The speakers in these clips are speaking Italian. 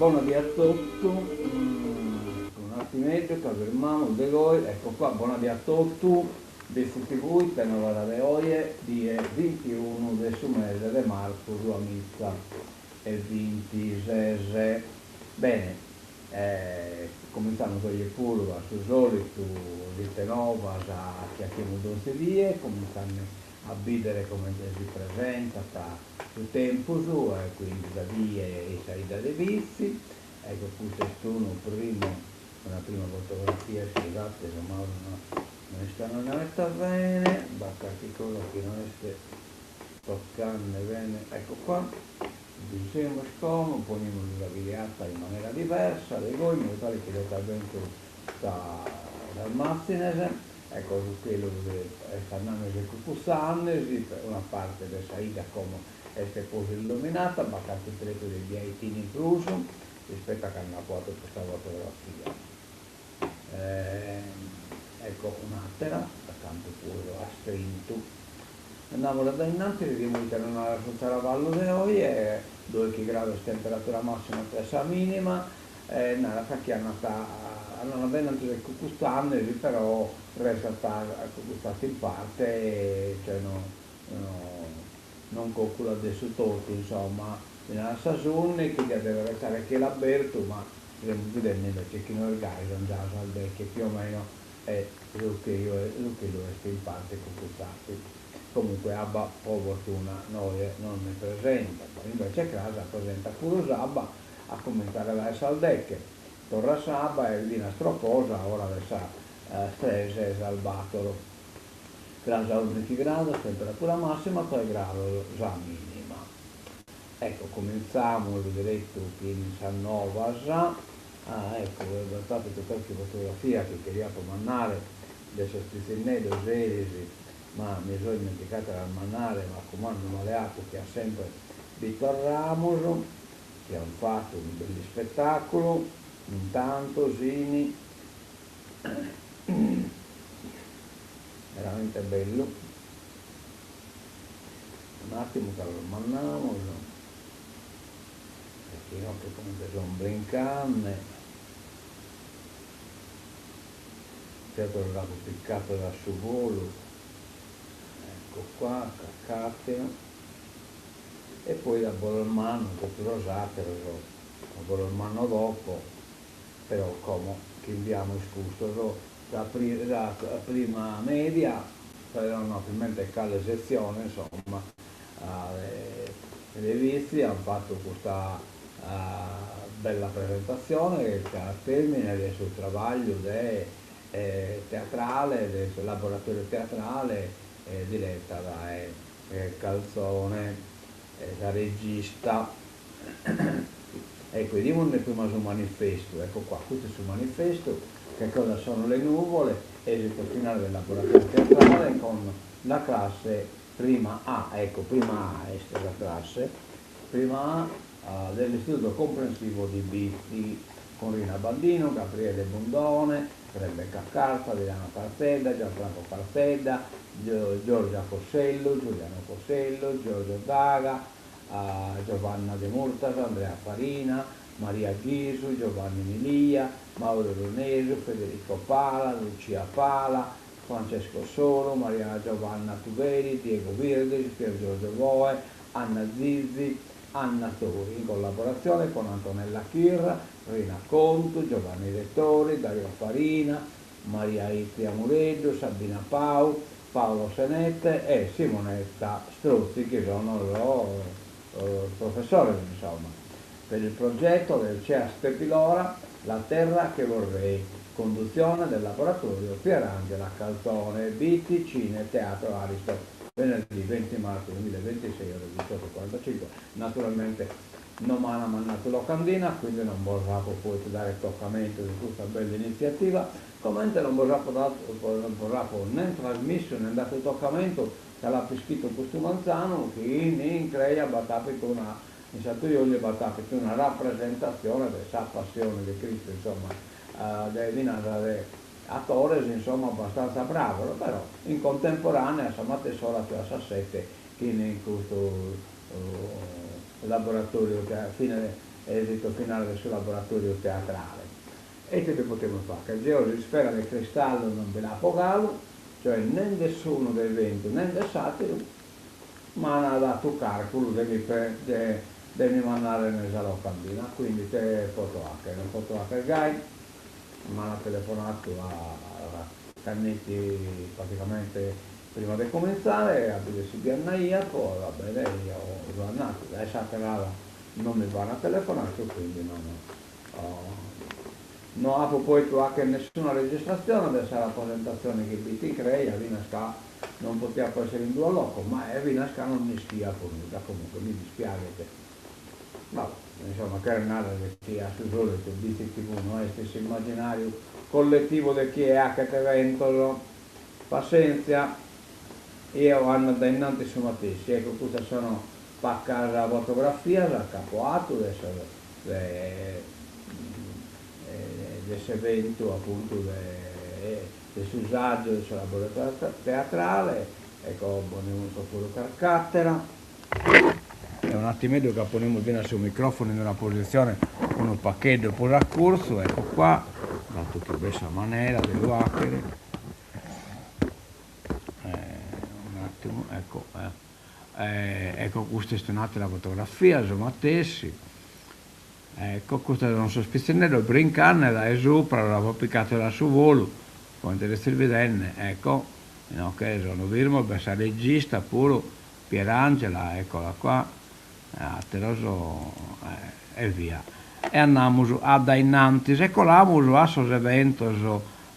buona di a tutti, un attimino che avvermiamo di voi, ecco qua, buona di a tutti, di tutti voi, per l'ora di oggi, di 21 del mese di marzo, la mizza, e 26. Bene, cominciamo con il purva, su solito, di Tenova, che abbiamo 12 die, cominciamo a vedere come si presenta sul tempo su, quindi da vie e salita dei vizi. Ecco, questo è una prima fotografia, scusate, se Mauro non stanno messa bene, basta che quello che non è toccando bene, ecco qua, disegno scomodo, poniamo la videata in maniera diversa, le gomme, in modo tale che lo dentro dal massinese. Ecco, quello che stanno esecutandosi, una parte della salita come è poi illuminata, ma tanto tretto dei biaitini in plus rispetto a che hanno fatto questa fotografia. Ecco un'altra, accanto pure a strinto. Andiamo da innanzi, vediamo di tornare sul Saravallo di oggi, 2 gradi di temperatura massima, 3 minima, nella cacchiana hanno venduto del cucustano, però resta cucustato in parte, cioè non calcola adesso tutto, insomma, nella stagione che deve restare che l'alberto, ma stiamo vedendo che chi non organizza già che più o meno è lo che lo resta in parte cucustato. Comunque Abba, per fortuna, noi non ne presenta, invece Crasa presenta pure Sabba a commentare la Saldecche. Torra Sabba e Lina Strocosa, ora versa Strese e Salvatore. Crasa 11 gradi, temperatura massima, 3 gradi già minima. Ecco, cominciamo il diretto che in San Nova già. Ecco, ho fatto qualche fotografia che queria mandare, adesso stiamo serisi, ma mi sono dimenticato di mandare, ma comando maleato che ha sempre Vittor Ramos, che ha fatto un bel spettacolo, intanto Zini, veramente bello. Un attimo che lo mandiamo, perché io che comunque sono brincante, certo l'avevo piccato da su volo. Ecco qua, caccate, e poi da Bolormano, un po' più rosate, da Bolormano dopo, però come che abbiamo escluso la prima media, però naturalmente calda sezione, insomma, le vizi hanno fatto questa bella presentazione che al termine adesso il travaglio teatrale, del laboratorio teatrale diretta da Calzone, da regista. Ecco, vediamo prima sul manifesto, ecco qua, questo è sul manifesto, che cosa sono le nuvole, esito finale del laboratorio teatrale con la classe prima A, ecco, prima A è la classe, prima A dell'istituto comprensivo di Bitti, con Rina Bandino, Gabriele Bondone, Rebecca Carta, Adriano Cartedda, Gianfranco Cartedda, Giorgia Cossello, Giuliano Cossello, Giorgio Daga, Giovanna De Murtas, Andrea Farina, Maria Ghisu, Giovanni Milia, Mauro Roneso, Federico Pala, Lucia Pala, Francesco Solo, Maria Giovanna Tuveri, Diego Virdes, Pier Giorgio Voe, Anna Zizzi, Anna Tori, in collaborazione con Antonella Chirra, Rina Conto, Giovanni Rettori, Dario Farina, Maria Itria Mureggio, Sabina Pau, Paolo Senette e Simonetta Struzzi, che sono loro professori, insomma, per il progetto del CEA Stepilora, La terra che vorrei, conduzione del laboratorio Pierangela Calzone, Bitti, Cine, Teatro Aristo, venerdì 20 marzo 2026 ore 18.45. Naturalmente non mi hanno mandato locandina, quindi non vorrà poi dare toccamento di questa bella iniziativa, come non vorrà né trasmesso né dato toccamento che l'ha scritto questo Manzano, che in crea in Sant'Iolio battapito una rappresentazione della passione di Cristo, insomma, dei attori, insomma, abbastanza bravo, però in contemporanea Samate Sola che a 7 che in questo laboratorio che a fine esito finale del suo laboratorio teatrale. E che potremmo fare? Che il geo di sfera del cristallo non ve l'ha pogato, cioè né nessuno del vento né del satiro, ma ha dato calcolo devi mandare nella locandina, quindi te foto hacker guy, mi ha telefonato a Cannetti praticamente prima di cominciare, a dire si biannaia, poi va bene, io ho guardato, adesso non mi vanno a telefonare, quindi non ho poi anche nessuna registrazione della rappresentazione che BT crea, Vinasca non poteva essere in due loco, ma Vinasca non mi stia fornita, comunque mi dispiace che, vabbè, insomma, che è nada che sia su solo che BT TV non è stesso immaginario collettivo di chi è anche evento, pazienza, io hanno da innanzi su Matessi, ecco, questa sono pacca la fotografia, la capoato, adesso questo evento appunto del suo usaggio del suo laboratorio teatrale, ecco, ho venuto pure per cattedra, e un attimino che poniamo bene sul microfono in una posizione con un pacchetto pure a corso, ecco qua, dato che questa maniera devo hackere, un attimo, ecco, ecco questa è un'altra fotografia, su Matessi. Ecco, questo è un sospizionello brincante da sopra, l'avevo piccato da su volo, come potete vedere, ecco, no, che sono Virmo, questa regista pure, Pierangela, eccola qua, e via. E andiamo ad innanzi, ecco l'amo a sos eventos,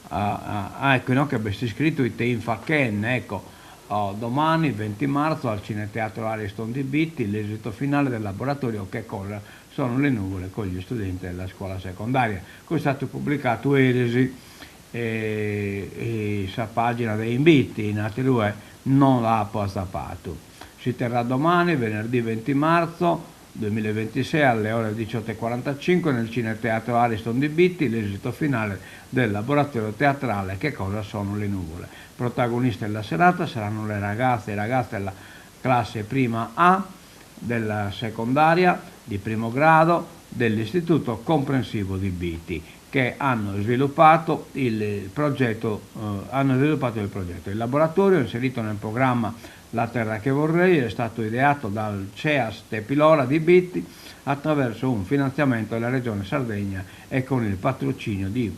ecco, no, che avete scritto i te in Fachen, ecco, domani 20 marzo al Cineteatro Ariston di Bitti l'esito finale del laboratorio Che cosa sono le nuvole con gli studenti della scuola secondaria. Questo è stato pubblicato ieri e sa pagina dei inviti in A2 non l'ha postato. Si terrà domani venerdì 20 marzo 2026 alle ore 18:45 nel Cineteatro Ariston di Bitti l'esito finale del laboratorio teatrale Che cosa sono le nuvole. Protagoniste della serata saranno le ragazze e i ragazzi della classe prima A della secondaria di primo grado dell'Istituto Comprensivo di Bitti che hanno sviluppato il progetto. Il laboratorio inserito nel programma La Terra che vorrei è stato ideato dal CEAS Tepilora di Bitti attraverso un finanziamento della Regione Sardegna e con il patrocinio di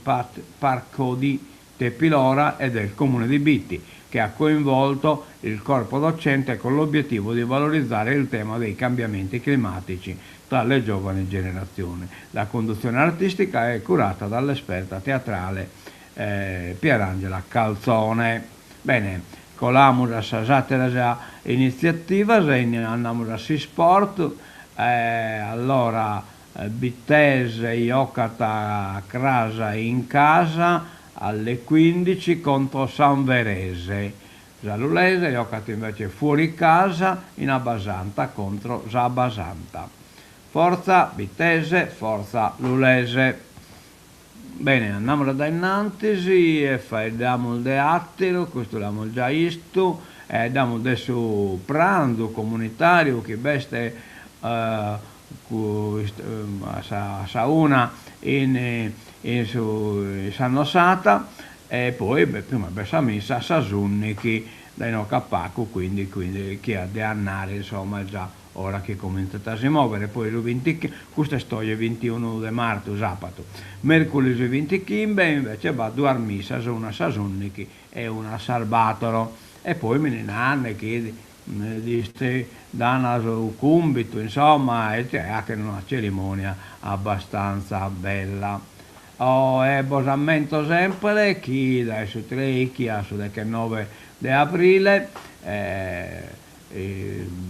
Parco di Tepilora e del Comune di Bitti, che ha coinvolto il corpo docente con l'obiettivo di valorizzare il tema dei cambiamenti climatici tra le giovani generazioni. La conduzione artistica è curata dall'esperta teatrale Pierangela Calzone. Bene, colamos a satira iniziativa, andiamo a sport, allora Bittese Iocata Crasa in casa alle 15 contro San Verese. Giallulese, Iocata invece fuori casa in Abbasanta contro Zabasanta. Forza Bittese, forza Lulese. Bene, andiamo da innanzi e diamo il attilo, questo l'abbiamo già visto, diamo adesso pranzo comunitario che veste a una in Sannosata e poi prima questa messa a Sasunniki dai no Capacco, quindi chi ha di andare insomma già ora che comincia a si muovere, poi il 20, questa storia il 21 di marzo, sabato, mercoledì 20 Kimbe invece va a due missa, una Sasunniki e una Salvatoro e poi me ne hanno che diste danno su cumbito, insomma, e c'è anche una cerimonia abbastanza bella. E bosamento sempre chi dai su 3 chi ha su 9 di aprile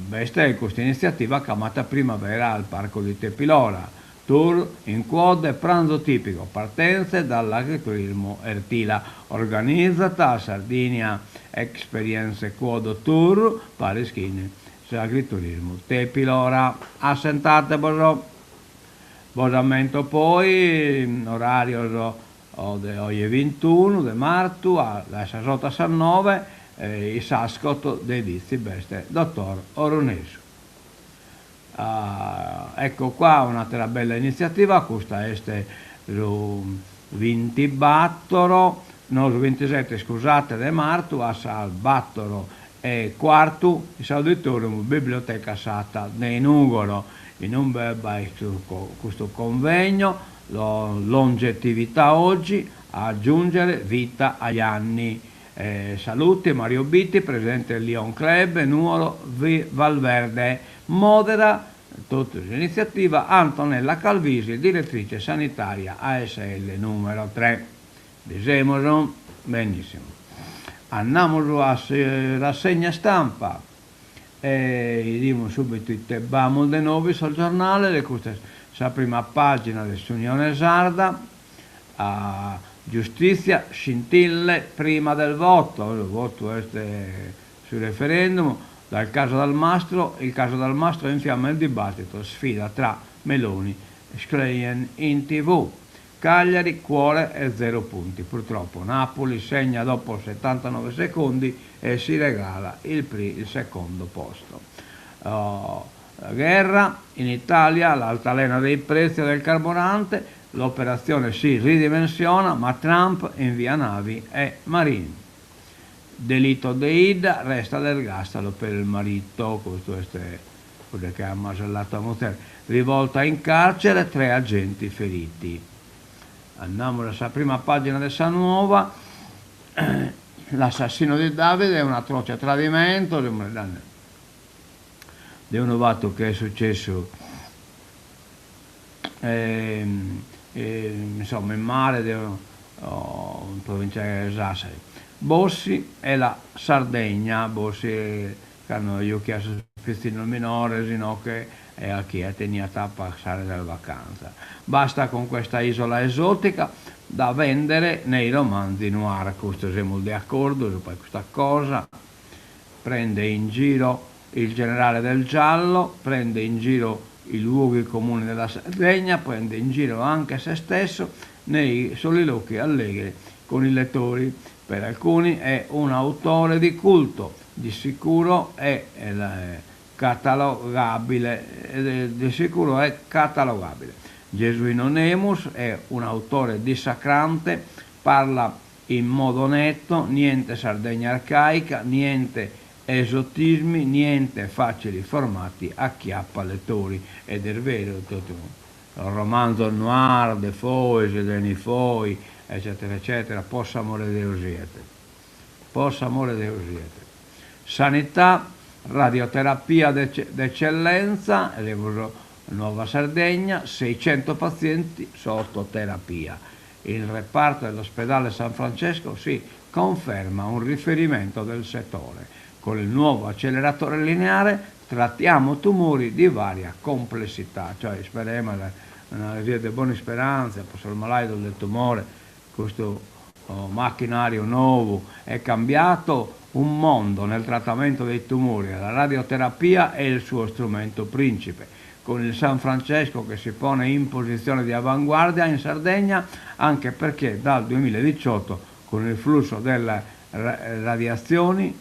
questa è questa iniziativa chiamata Primavera al Parco di Tepilora, tour in quad e pranzo tipico, partenze dall'agriturismo Ertila, organizzata a Sardinia Experience Quad Tour Parischini, agriturismo Tepilora, assentate bosamento poi, orario oggi 21 di marzo, alla 19 i Sascot dei Vizi Beste, dottor Oronesu. Ecco qua un'altra bella iniziativa, questa este lo 24, no, lo 27 scusate, de marzo, al Battoro e quarto, il auditorium Biblioteca Sata de Nugolo, in un questo convegno, longevità oggi, aggiungere vita agli anni. Saluti Mario Bitti, presidente del Lion Club, Nuoro Valverde, modera tutta l'iniziativa Antonella Calvisi, direttrice sanitaria ASL numero 3. Diciamo benissimo. Andiamo a rassegna stampa. Diamo subito i tebamo de nuovi sul giornale, questa è la prima pagina dell'Unione Sarda. Giustizia, scintille prima del voto, il voto sul referendum, il caso Dal Mastro infiamma il dibattito, sfida tra Meloni e Schleien in TV. Cagliari, cuore e 0 punti. Purtroppo Napoli segna dopo 79 secondi e si regala il secondo posto. La guerra in Italia, l'altalena dei prezzi del carburante, l'operazione si ridimensiona, ma Trump invia navi e marini. Delitto de Ida, resta l'ergastolo per il marito, questo è quello che ha macellato a Montero. Rivolta in carcere, 3 agenti feriti. Andiamo alla prima pagina di Sa Nuova. L'assassino di Davide è un atroce tradimento di un novato che è successo insomma in mare in provincia di Sassari. Bossi e la Sardegna, Bossi che hanno io chiesto pizzino minore, sino che è a chi è tenuta a passare della vacanza. Basta con questa isola esotica da vendere nei romanzi noir, questo siamo d'accordo su questa cosa. Prende in giro il generale del giallo, prende in giro i luoghi comuni della Sardegna, prende in giro anche se stesso nei soliloqui allegri con i lettori. Per alcuni è un autore di culto, di sicuro è catalogabile, Gesuino Nemus è un autore dissacrante, parla in modo netto, niente Sardegna arcaica, niente esotismi, niente facili formati, acchiappa lettori, ed è vero, tutto il romanzo noir, de Foix, de Foix, eccetera, eccetera, possa amore Deus siete. Sanità, radioterapia d'eccellenza, Nuova Sardegna, 600 pazienti sotto terapia. Il reparto dell'ospedale San Francesco si conferma un riferimento del settore. Con il nuovo acceleratore lineare trattiamo tumori di varia complessità, cioè speriamo una via di buone speranze, per il malato del tumore, questo macchinario nuovo è cambiato un mondo nel trattamento dei tumori. La radioterapia è il suo strumento principe, con il San Francesco che si pone in posizione di avanguardia in Sardegna, anche perché dal 2018 con il flusso delle radiazioni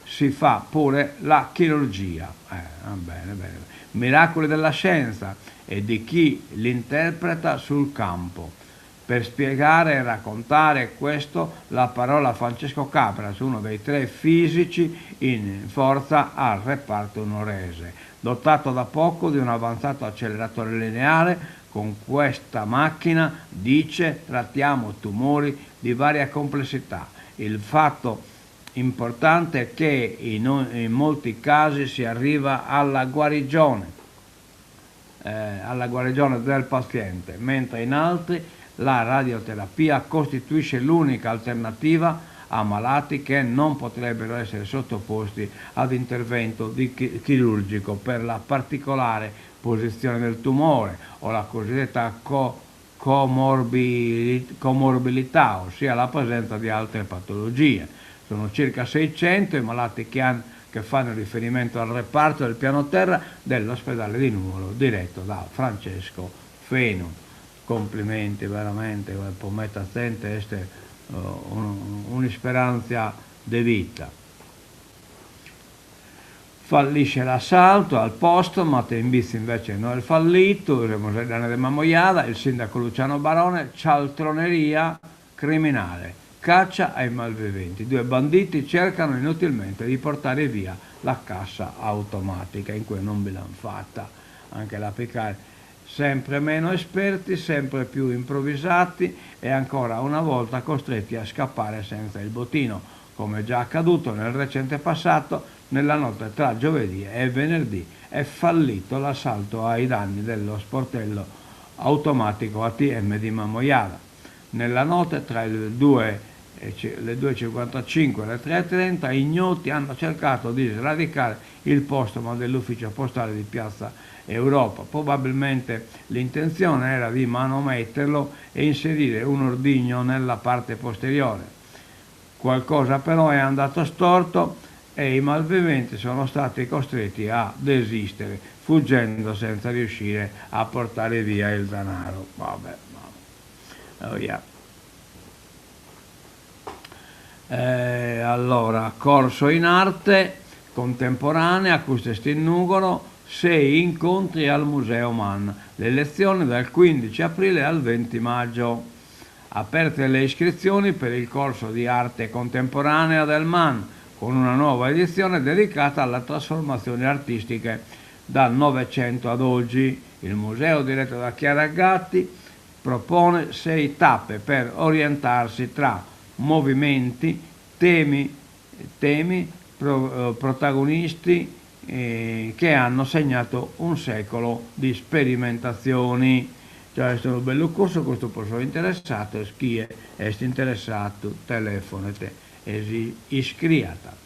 si fa pure la chirurgia. Bene. Miracoli della scienza e di chi l'interpreta sul campo. Per spiegare e raccontare questo, la parola Francesco Capras, uno dei 3 fisici in forza al reparto nuorese, dotato da poco di un avanzato acceleratore lineare. Con questa macchina, dice, trattiamo tumori di varia complessità. Il fatto importante è che in molti casi si arriva alla guarigione del paziente, mentre in altri la radioterapia costituisce l'unica alternativa a malati che non potrebbero essere sottoposti ad intervento chirurgico per la particolare posizione del tumore o la cosiddetta comorbilità, ossia la presenza di altre patologie. Sono circa 600 i malati che fanno riferimento al reparto del piano terra dell'ospedale di Nuoro, diretto da Francesco Fenu. Complimenti veramente, per mettere attento, questa è un'esperanza di vita. Fallisce l'assalto al posto, ma Tembizi invece non è fallito, il Remosellana de Mamoiada, il sindaco Luciano Barone, cialtroneria criminale, caccia ai malviventi. Due banditi cercano inutilmente di portare via la cassa automatica, in cui non ve l'hanno fatta. Anche la Piccari, sempre meno esperti, sempre più improvvisati e ancora una volta costretti a scappare senza il bottino, come già accaduto nel recente passato. Nella notte tra giovedì e venerdì è fallito l'assalto ai danni dello sportello automatico ATM di Mamoiara. Nella notte tra le 2.55 e le 3.30 ignoti hanno cercato di sradicare il postomo dell'ufficio postale di Piazza Europa. Probabilmente l'intenzione era di manometterlo e inserire un ordigno nella parte posteriore. Qualcosa però è andato storto e i malviventi sono stati costretti a desistere, fuggendo senza riuscire a portare via il denaro. Vabbè. Oh yeah. Allora, corso in arte contemporanea, Custestin Nugolo, 6 incontri al Museo Mann, le lezioni dal 15 aprile al 20 maggio. Aperte le iscrizioni per il corso di arte contemporanea del Mann, con una nuova edizione dedicata alle trasformazioni artistiche dal Novecento ad oggi. Il museo, diretto da Chiara Gatti, propone 6 tappe per orientarsi tra movimenti, protagonisti che hanno segnato un secolo di sperimentazioni. Cioè, è un bello corso, questo posso interessato, chi è interessato, telefonate e iscriata.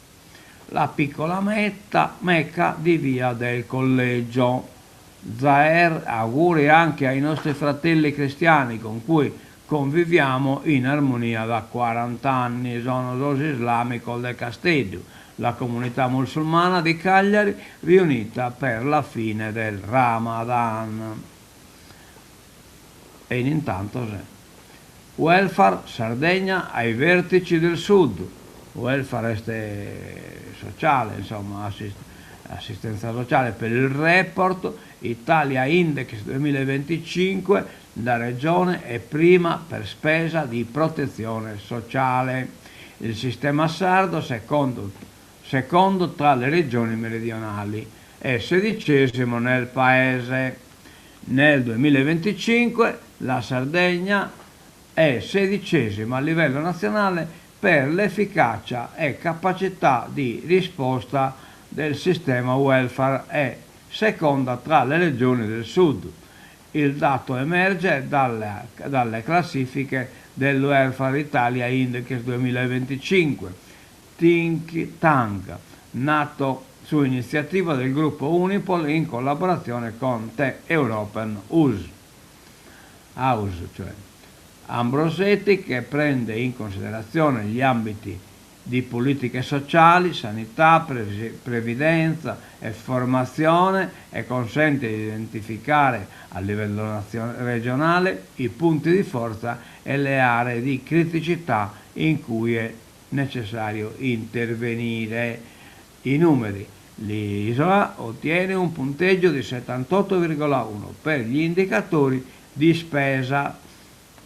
La piccola Mecca di Via del Collegio. Zaher, auguri anche ai nostri fratelli cristiani con cui conviviamo in armonia da 40 anni, sono dos islamico del Castello, la comunità musulmana di Cagliari riunita per la fine del Ramadan. E intanto welfare Sardegna ai vertici del sud, welfare sociale, insomma assistenza sociale per il report Italia Index 2025, la regione è prima per spesa di protezione sociale, il sistema sardo secondo tra le regioni meridionali, è 16° nel paese. Nel 2025 la Sardegna è 16° a livello nazionale per l'efficacia e capacità di risposta del sistema welfare e seconda tra le regioni del sud. Il dato emerge dalle classifiche del Welfare Italia Index 2025, think tank, nato su iniziativa del gruppo Unipol in collaborazione con The European House, cioè Ambrosetti, che prende in considerazione gli ambiti di politiche sociali, sanità, previdenza e formazione e consente di identificare a livello regionale i punti di forza e le aree di criticità in cui è necessario intervenire. I numeri: l'isola ottiene un punteggio di 78,1 per gli indicatori di spesa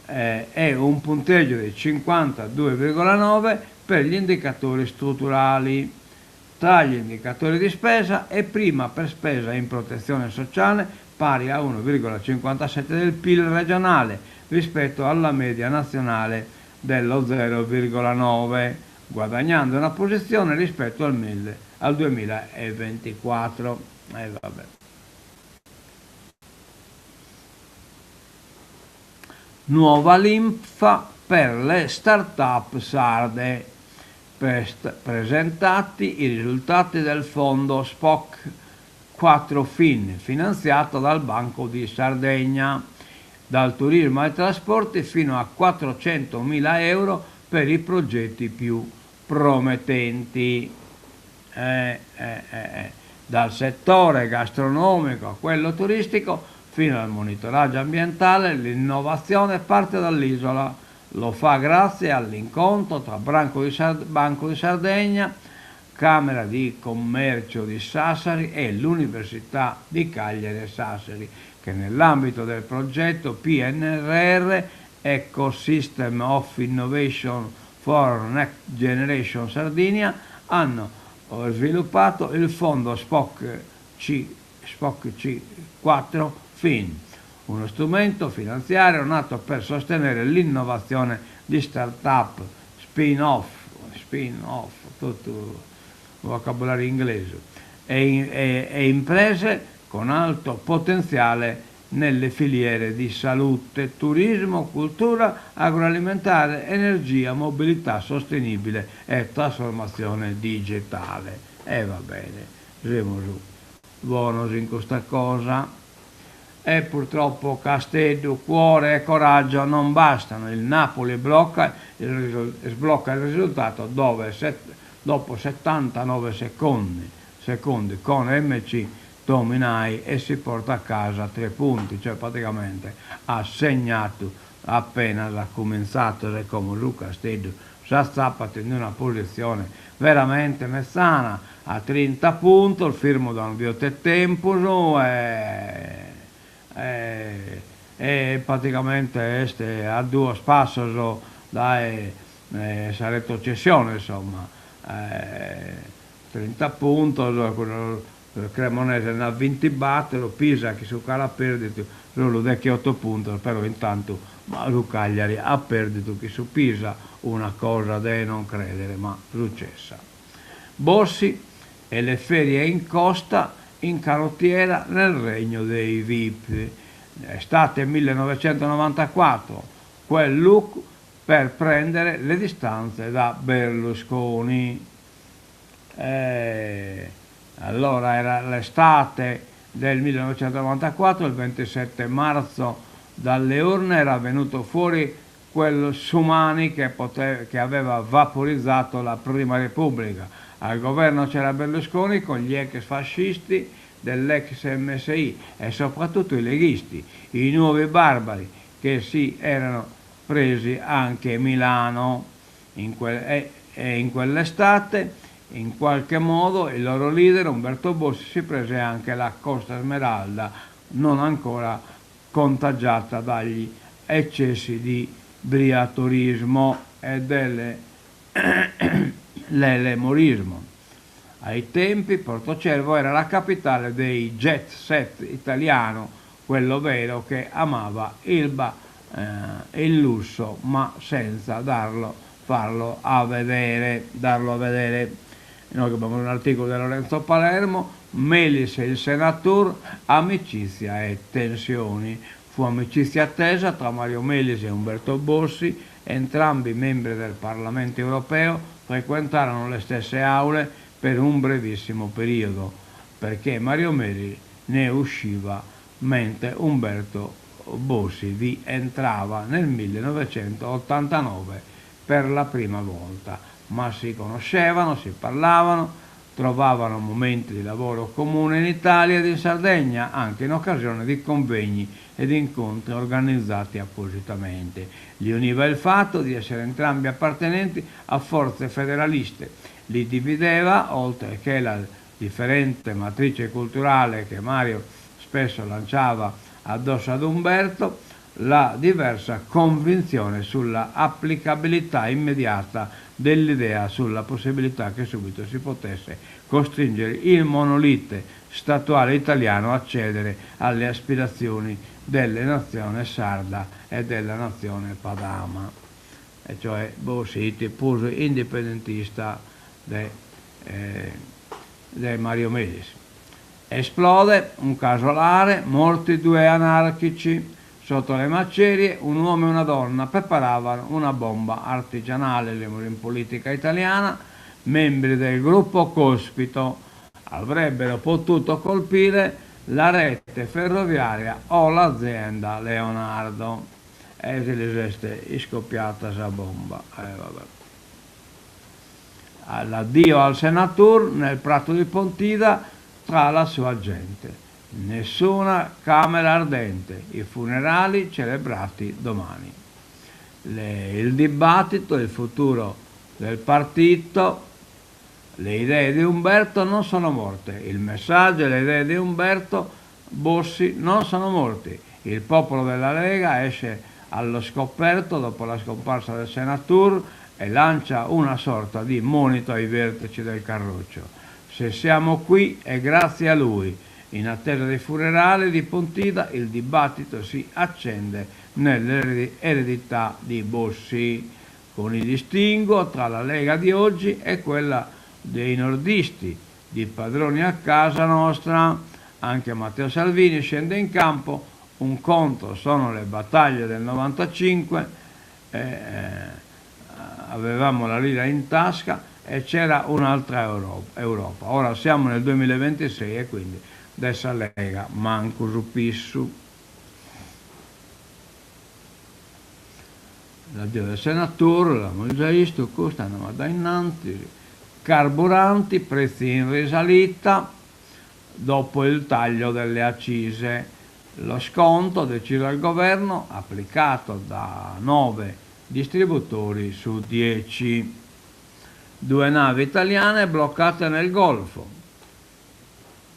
e un punteggio di 52,9 per gli indicatori strutturali. Tra gli indicatori di spesa è prima per spesa in protezione sociale, pari a 1,57 del PIL regionale rispetto alla media nazionale dello 0,9, guadagnando una posizione rispetto al 2024. Vabbè. Nuova linfa per le start-up sarde. Presentati i risultati del fondo SPOC 4 Fin, finanziato dal Banco di Sardegna, dal turismo ai trasporti fino a 400.000 euro per i progetti più promettenti. Dal settore gastronomico a quello turistico fino al monitoraggio ambientale, l'innovazione parte dall'isola. Lo fa grazie all'incontro tra Banco di Sardegna, Camera di Commercio di Sassari e l'Università di Cagliari e Sassari, che nell'ambito del progetto PNRR Ecosystem of Innovation for Next Generation Sardinia hanno sviluppato il fondo SPOC C4 FIN, uno strumento finanziario nato per sostenere l'innovazione di start-up, spin-off, tutto vocabolario inglese, e imprese con alto potenziale nelle filiere di salute, turismo, cultura, agroalimentare, energia, mobilità sostenibile e trasformazione digitale. E va bene, siamo su. Buono in questa cosa. E purtroppo Castello, cuore e coraggio non bastano. Il Napoli sblocca il risultato dopo 79 secondi con MC Dominai e si porta a casa 3 punti, cioè praticamente ha segnato appena l'ha cominciato come Luca Castello già sta in una posizione veramente mezzana a 30 punti, il firmo da un biotetempus e praticamente a 2 passi dai saretto cessione, insomma 30 punti, il Cremonese ne ha 20 batteri, Pisa che su cara perdito, lo vecchio 8 punti, però intanto lo Cagliari ha perdito che su Pisa, una cosa da non credere, ma successa. Bossi e le ferie in costa in carottiera nel regno dei VIP. Estate 1994, quel look per prendere le distanze da Berlusconi. Allora era l'estate del 1994, il 27 marzo dalle urne era venuto fuori quel Sumani che aveva vaporizzato la Prima Repubblica. Al governo c'era Berlusconi con gli ex fascisti dell'ex MSI e soprattutto i leghisti, i nuovi barbari che si erano presi anche Milano in quell'estate. In qualche modo il loro leader Umberto Bossi si prese anche la Costa Smeralda, non ancora contagiata dagli eccessi di briatorismo e dell'elemorismo. Ai tempi Portocervo era la capitale dei jet set italiano, quello vero che amava il lusso ma senza farlo a vedere. Noi abbiamo un articolo di Lorenzo Palermo, Melis e il Senatur, amicizia e tensioni. Fu amicizia attesa tra Mario Melis e Umberto Bossi, entrambi membri del Parlamento europeo, frequentarono le stesse aule per un brevissimo periodo, perché Mario Melis ne usciva mentre Umberto Bossi vi entrava nel 1989 per la prima volta. Ma si conoscevano, si parlavano, trovavano momenti di lavoro comune in Italia ed in Sardegna, anche in occasione di convegni ed incontri organizzati appositamente. Li univa il fatto di essere entrambi appartenenti a forze federaliste. Li divideva, oltre che la differente matrice culturale che Mario spesso lanciava addosso ad Umberto, la diversa convinzione sulla applicabilità immediata dell'idea, sulla possibilità che subito si potesse costringere il monolite statuale italiano a cedere alle aspirazioni delle nazione sarda e della nazione padama, e cioè Bossi, tifoso indipendentista di Mario Melis. Esplode un casolare, morti 2 anarchici. Sotto le macerie un uomo e una donna preparavano una bomba artigianale, in politica italiana, membri del gruppo Cospito avrebbero potuto colpire la rete ferroviaria o l'azienda Leonardo. E se les è scoppiata questa bomba. L'addio al Senatur nel Prato di Pontida tra la sua gente. Nessuna camera ardente, i funerali celebrati domani. Il dibattito, il futuro del partito Le idee di Umberto non sono morte, il messaggio e le idee di Umberto Bossi non sono morti. Il popolo della Lega esce allo scoperto dopo la scomparsa del Senatur e lancia una sorta di monito ai vertici del Carroccio. Se siamo qui è grazie a lui. In attesa dei funerali di Pontida il dibattito si accende nell'eredità di Bossi, con il distinguo tra la Lega di oggi e quella dei nordisti, di padroni a casa nostra. Anche Matteo Salvini scende in campo. Un conto sono le battaglie del 95, avevamo la lira in tasca e c'era un'altra Europa. Ora siamo nel 2026 e quindi adesso Lega manco su pissu. L'addio del Senatur, l'abbiamo già visto, costano da innanzi, carburanti, prezzi in risalita dopo il taglio delle accise. Lo sconto deciso dal governo applicato da 9 distributori su 10. 2 navi italiane bloccate nel Golfo.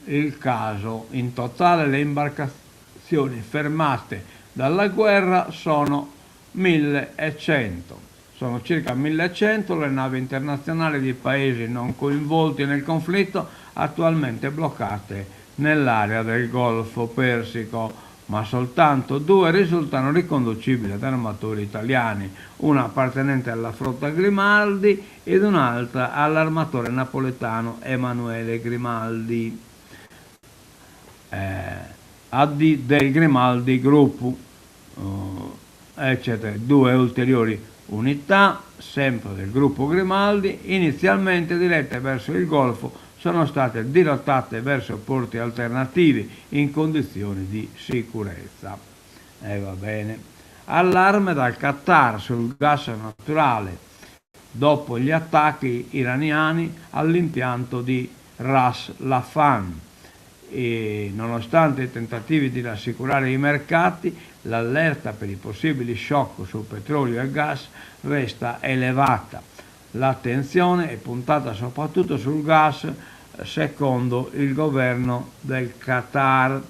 Il caso: in totale le imbarcazioni fermate dalla guerra sono 1100. Sono circa 1100 le navi internazionali di paesi non coinvolti nel conflitto attualmente bloccate nell'area del Golfo Persico, ma soltanto 2 risultano riconducibili ad armatori italiani, una appartenente alla flotta Grimaldi ed un'altra all'armatore napoletano Emanuele Grimaldi, AD del Grimaldi Group, eccetera. 2 ulteriori unità, sempre del gruppo Grimaldi, inizialmente dirette verso il Golfo, sono state dirottate verso porti alternativi in condizioni di sicurezza. Va bene. Allarme dal Qatar sul gas naturale dopo gli attacchi iraniani all'impianto di Ras Laffan. E nonostante i tentativi di rassicurare i mercati, l'allerta per i possibili shock sul petrolio e gas resta elevata. L'attenzione è puntata soprattutto sul gas, secondo il governo del Qatar.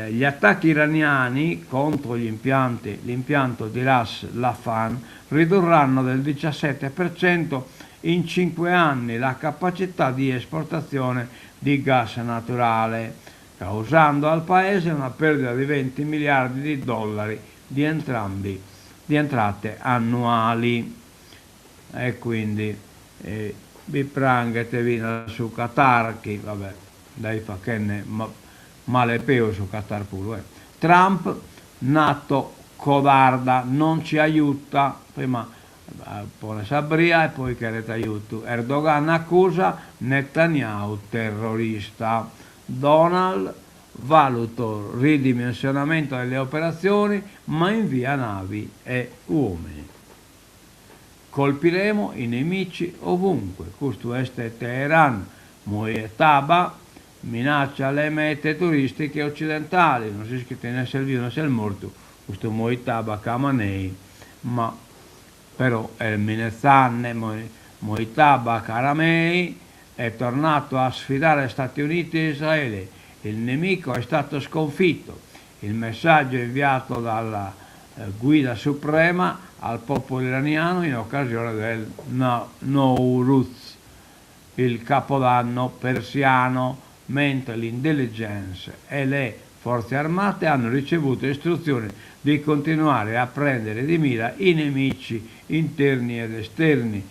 Gli attacchi iraniani contro l'impianto di Ras Laffan ridurranno del 17% in 5 anni la capacità di esportazione di gas naturale, causando al paese una perdita di 20 miliardi di dollari di entrate annuali. E quindi vi pranghetevi su Qatar, che vabbè, dai fa che ne male peo su Qatar pure. Trump, nato codarda, non ci aiuta, prima pone Sabria e poi che ti aiuto. Erdogan accusa Netanyahu terrorista. Donald, valuto ridimensionamento delle operazioni ma invia navi e uomini. Colpiremo i nemici ovunque. Questo è Teheran, Moetaba minaccia le mete turistiche occidentali. Non si scrive né servito né sia morto. Questo Moetaba Khamenei, ma però il Minezanne Moetaba Khamenei è tornato a sfidare Stati Uniti e Israele. Il nemico è stato sconfitto. Il messaggio inviato dalla guida suprema al popolo iraniano in occasione del Nowruz, il capodanno persiano, mentre l'intelligence e le forze armate hanno ricevuto istruzioni di continuare a prendere di mira i nemici interni ed esterni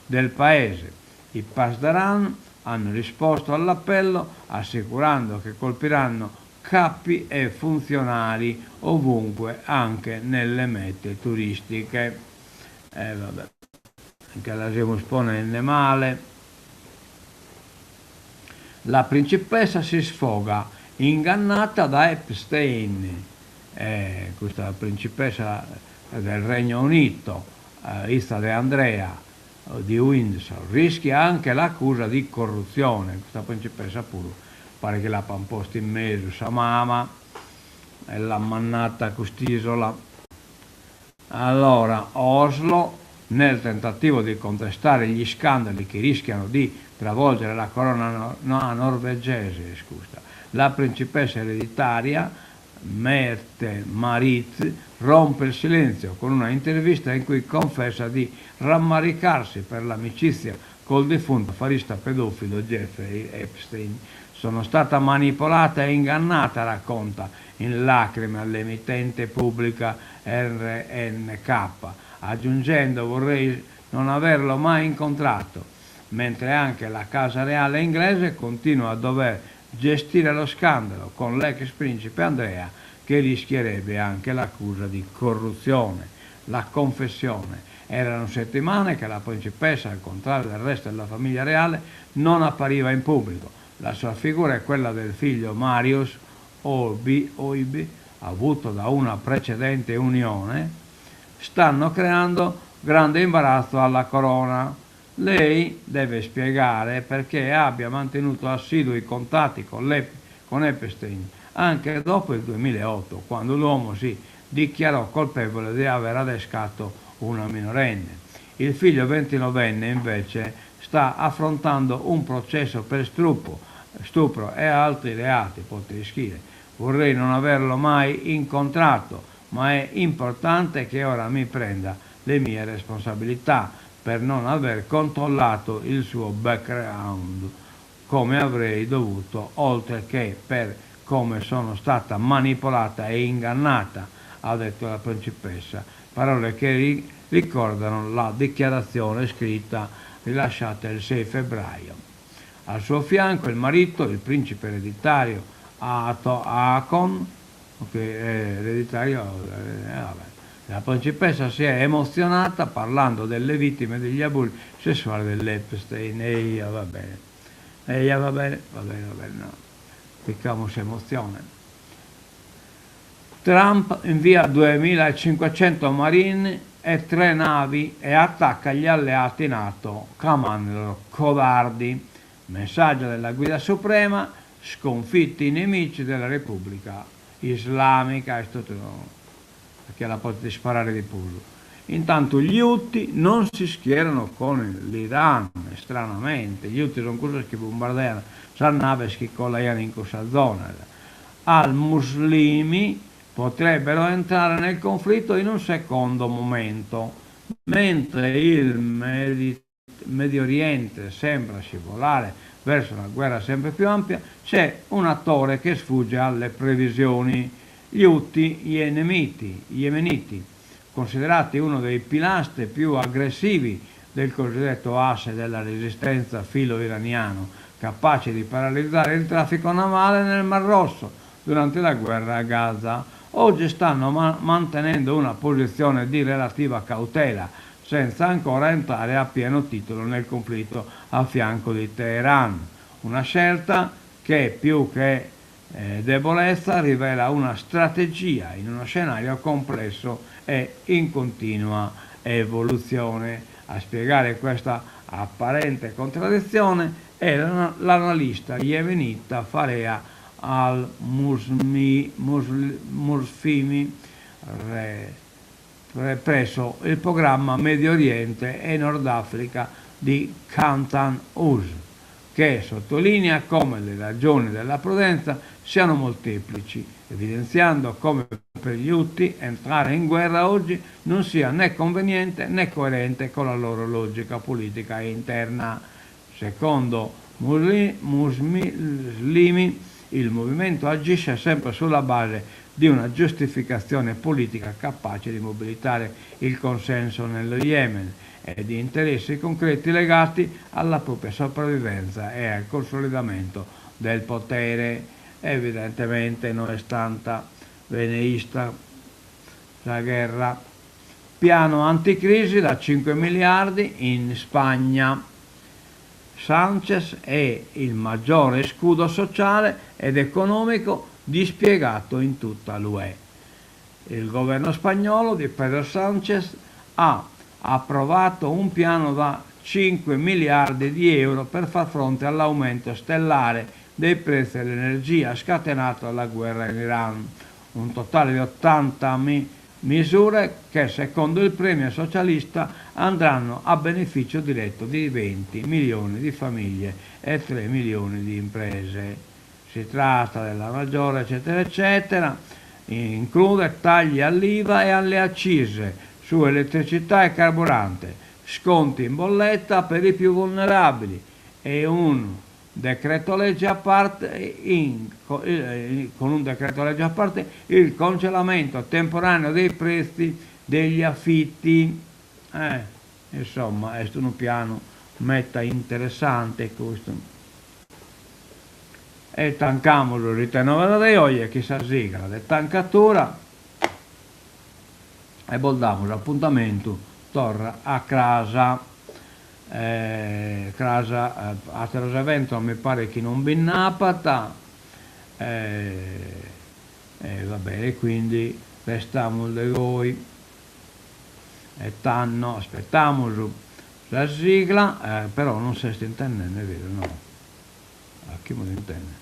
del paese. I Pasdaran hanno risposto all'appello assicurando che colpiranno capi e funzionari ovunque, anche nelle mete turistiche. Vabbè, anche la stiamo esponendo male. La principessa si sfoga, ingannata da Epstein. Questa principessa del Regno Unito, Issa De Andrea di Windsor, rischia anche l'accusa di corruzione. Questa principessa pure pare che l'ha posto in mezzo sua mamma e l'ha mannata a quest'isola. Allora, Oslo, nel tentativo di contrastare gli scandali che rischiano di travolgere la corona norvegese. Scusa. La principessa ereditaria Mette Marit rompe il silenzio con una intervista in cui confessa di rammaricarsi per l'amicizia col defunto affarista pedofilo Jeffrey Epstein. Sono stata manipolata e ingannata, racconta in lacrime all'emittente pubblica RNK, aggiungendo: vorrei non averlo mai incontrato, mentre anche la Casa Reale inglese continua a dover gestire lo scandalo con l'ex principe Andrea, che rischierebbe anche l'accusa di corruzione. La confessione. Erano settimane che la principessa, al contrario del resto della famiglia reale, non appariva in pubblico. La sua figura è quella del figlio Marius Oibi, avuto da una precedente unione, stanno creando grande imbarazzo alla corona. Lei deve spiegare perché abbia mantenuto assidui contatti con Epstein anche dopo il 2008, quando l'uomo si dichiarò colpevole di aver adescato una minorenne. Il figlio 29enne invece sta affrontando un processo per stupro e altri reati. Potete scrivere: vorrei non averlo mai incontrato, ma è importante che ora mi prenda le mie responsabilità per non aver controllato il suo background come avrei dovuto, oltre che per come sono stata manipolata e ingannata, ha detto la principessa, parole che ricordano la dichiarazione scritta rilasciata il 6 febbraio. Al suo fianco il marito, il principe ereditario Haakon, che è ereditario, la principessa si è emozionata parlando delle vittime degli abusi sessuali dell'Epstein. E va bene, va bene, no. Piccamo emozione. Trump invia 2500 marini e 3 navi e attacca gli alleati NATO, chiamandoli codardi. Messaggio della guida suprema: sconfitti i nemici della Repubblica Islamica. Perché la potete sparare di pullo. Intanto gli Houthi non si schierano con l'Iran, stranamente. Gli Houthi sono quelli che bombardano navi che collegano in questa zona. Al-Muslimi potrebbero entrare nel conflitto in un secondo momento, mentre il Medio Oriente sembra scivolare verso una guerra sempre più ampia, c'è un attore che sfugge alle previsioni: gli Houthi yemeniti, considerati uno dei pilastri più aggressivi del cosiddetto asse della resistenza filo-iraniano, capace di paralizzare il traffico navale nel Mar Rosso durante la guerra a Gaza. Oggi stanno mantenendo una posizione di relativa cautela, senza ancora entrare a pieno titolo nel conflitto a fianco di Teheran. Una scelta che, più che debolezza, rivela una strategia in uno scenario complesso e in continua evoluzione. A spiegare questa apparente contraddizione è l'analista yemenita Farea al-Mursfimi presso il programma Medio Oriente e Nord Africa di Cantan Us, che sottolinea come le ragioni della prudenza siano molteplici, evidenziando come per gli Houthi entrare in guerra oggi non sia né conveniente né coerente con la loro logica politica interna. Secondo Muslimi, il movimento agisce sempre sulla base di una giustificazione politica capace di mobilitare il consenso nello Yemen e di interessi concreti legati alla propria sopravvivenza e al consolidamento del potere. Evidentemente non è stata veneista la guerra. Piano anticrisi da 5 miliardi in Spagna. Sánchez è il maggiore scudo sociale ed economico dispiegato in tutta l'UE. Il governo spagnolo di Pedro Sánchez ha approvato un piano da 5 miliardi di euro per far fronte all'aumento stellare dei prezzi dell'energia scatenato dalla guerra in Iran. Un totale di 80 misure che secondo il Premier socialista andranno a beneficio diretto di 20 milioni di famiglie e 3 milioni di imprese. Si tratta della maggiore eccetera eccetera, include tagli all'IVA e alle accise su elettricità e carburante, sconti in bolletta per i più vulnerabili e un decreto legge a parte con un decreto legge a parte il congelamento temporaneo dei prezzi degli affitti. Insomma, è un piano meta interessante questo. E tancamos il ritenover de oggi, che si sigla de tancatura e voldamos appuntamento torna a casa. Casa a evento mi pare che non ben napata, va bene, quindi restiamo da voi e tanno aspettiamo la sigla, però non si sta intendendo, è vero, no? A chi me lo intende?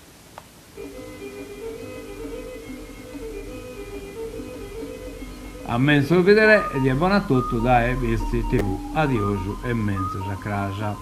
A mezzo vedere e di buon a tutto da Visti TV. Adioso e mezzo a casa.